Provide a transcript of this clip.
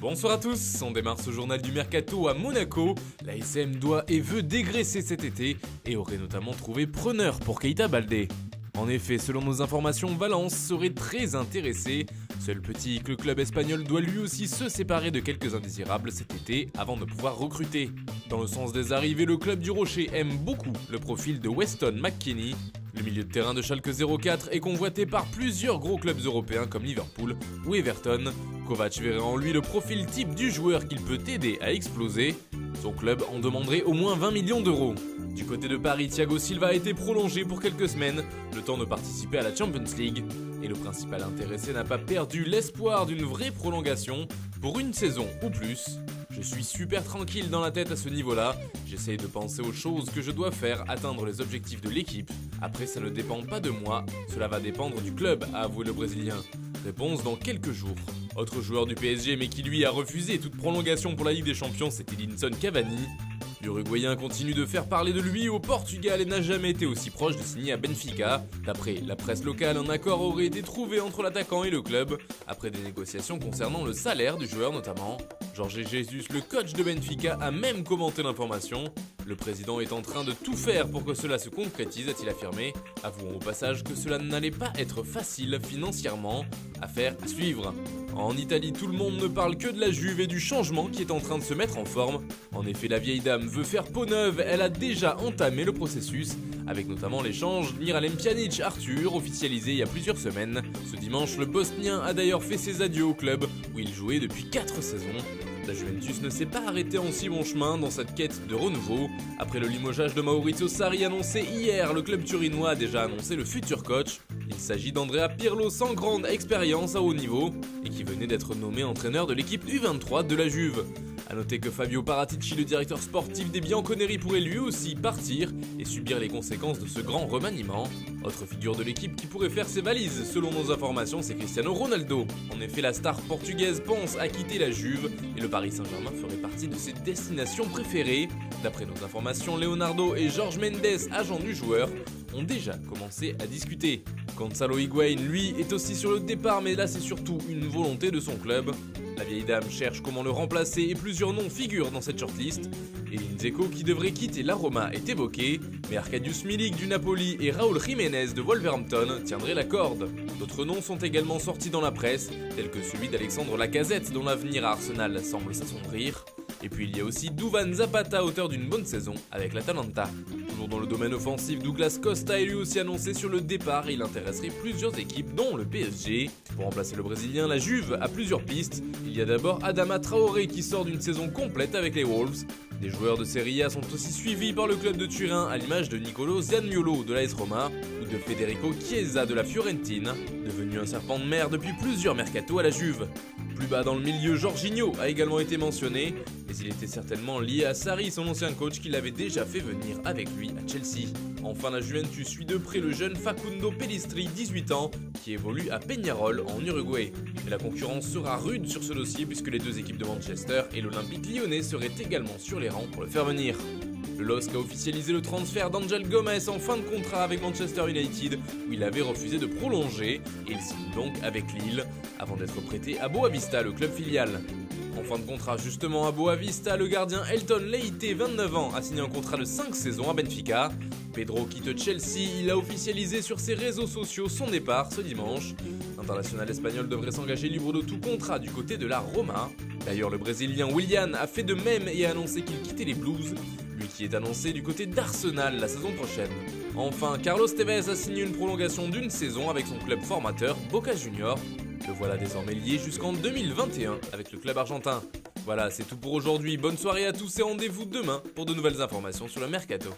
Bonsoir à tous, on démarre ce journal du Mercato à Monaco. La SM doit et veut dégraisser cet été et aurait notamment trouvé preneur pour Keita Baldé. En effet, selon nos informations, Valence serait très intéressé. Seul petit que le club espagnol doit lui aussi se séparer de quelques indésirables cet été avant de pouvoir recruter. Dans le sens des arrivées, le club du Rocher aime beaucoup le profil de Weston McKennie. Le milieu de terrain de Schalke 04 est convoité par plusieurs gros clubs européens comme Liverpool ou Everton. Kovac verrait en lui le profil type du joueur qu'il peut aider à exploser. Son club en demanderait au moins 20 millions d'euros. Du côté de Paris, Thiago Silva a été prolongé pour quelques semaines, le temps de participer à la Champions League. Et le principal intéressé n'a pas perdu l'espoir d'une vraie prolongation pour une saison ou plus. Je suis super tranquille dans la tête à ce niveau-là, j'essaye de penser aux choses que je dois faire, atteindre les objectifs de l'équipe. Après, ça ne dépend pas de moi, cela va dépendre du club, a avoué le Brésilien. Réponse dans quelques jours. Autre joueur du PSG mais qui lui a refusé toute prolongation pour la Ligue des Champions, c'est Edinson Cavani. L'Uruguayen continue de faire parler de lui au Portugal et n'a jamais été aussi proche de signer à Benfica. D'après la presse locale, un accord aurait été trouvé entre l'attaquant et le club, après des négociations concernant le salaire du joueur notamment. Jorge Jesus, le coach de Benfica, a même commenté l'information. Le président est en train de tout faire pour que cela se concrétise, a-t-il affirmé, avouant au passage que cela n'allait pas être facile financièrement. Affaire à suivre. En Italie, tout le monde ne parle que de la Juve et du changement qui est en train de se mettre en forme. En effet, la vieille dame veut faire peau neuve, elle a déjà entamé le processus, avec notamment l'échange Miralem Pjanic-Arthur, officialisé il y a plusieurs semaines. Ce dimanche, le Bosnien a d'ailleurs fait ses adieux au club, où il jouait depuis 4 saisons. La Juventus ne s'est pas arrêtée en si bon chemin dans cette quête de renouveau. Après le limogeage de Maurizio Sarri annoncé hier, le club turinois a déjà annoncé le futur coach. Il s'agit d'Andrea Pirlo sans grande expérience à haut niveau et qui venait d'être nommé entraîneur de l'équipe U23 de la Juve. A noter que Fabio Paratici, le directeur sportif des Bianconeri, pourrait lui aussi partir et subir les conséquences de ce grand remaniement. Autre figure de l'équipe qui pourrait faire ses valises, selon nos informations, c'est Cristiano Ronaldo. En effet, la star portugaise pense à quitter la Juve et le Paris Saint-Germain ferait partie de ses destinations préférées. D'après nos informations, Leonardo et Jorge Mendes, agents du joueur, ont déjà commencé à discuter. Gonzalo Higuain, lui, est aussi sur le départ, mais là c'est surtout une volonté de son club. La vieille dame cherche comment le remplacer et plusieurs noms figurent dans cette shortlist. Edin Dzeko, qui devrait quitter la Roma, est évoqué, mais Arkadiusz Milik du Napoli et Raúl Jiménez de Wolverhampton tiendraient la corde. D'autres noms sont également sortis dans la presse, tels que celui d'Alexandre Lacazette, dont l'avenir à Arsenal semble s'assombrir. Et puis il y a aussi Duvan Zapata, auteur d'une bonne saison avec l'Atalanta. Toujours dans le domaine offensif, Douglas Costa est lui aussi annoncé sur le départ et il intéresserait plusieurs équipes, dont le PSG. Pour remplacer le Brésilien, la Juve a plusieurs pistes. Il y a d'abord Adama Traoré qui sort d'une saison complète avec les Wolves. Des joueurs de Serie A sont aussi suivis par le club de Turin, à l'image de Nicolo Zaniolo de l'AS Roma ou de Federico Chiesa de la Fiorentina, devenu un serpent de mer depuis plusieurs mercatos à la Juve. Plus bas dans le milieu, Jorginho a également été mentionné, mais il était certainement lié à Sarri, son ancien coach, qui l'avait déjà fait venir avec lui à Chelsea. Enfin, la Juventus suit de près le jeune Facundo Pellistri, 18 ans, qui évolue à Peñarol en Uruguay. Mais la concurrence sera rude sur ce dossier puisque les deux équipes de Manchester et l'Olympique lyonnais seraient également sur les rangs pour le faire venir. Le LOSC a officialisé le transfert d'Angel Gomez en fin de contrat avec Manchester United, où il avait refusé de prolonger, et il signe donc avec Lille, avant d'être prêté à Boavista, le club filial. En fin de contrat justement à Boavista, le gardien Elton Leite, 29 ans, a signé un contrat de 5 saisons à Benfica. Pedro quitte Chelsea, il a officialisé sur ses réseaux sociaux son départ ce dimanche. L'international espagnol devrait s'engager libre de tout contrat du côté de la Roma. D'ailleurs, le Brésilien Willian a fait de même et a annoncé qu'il quittait les Blues, lui qui est annoncé du côté d'Arsenal la saison prochaine. Enfin, Carlos Tevez a signé une prolongation d'une saison avec son club formateur Boca Juniors. Le voilà désormais lié jusqu'en 2021 avec le club argentin. Voilà, c'est tout pour aujourd'hui. Bonne soirée à tous et rendez-vous demain pour de nouvelles informations sur le Mercato.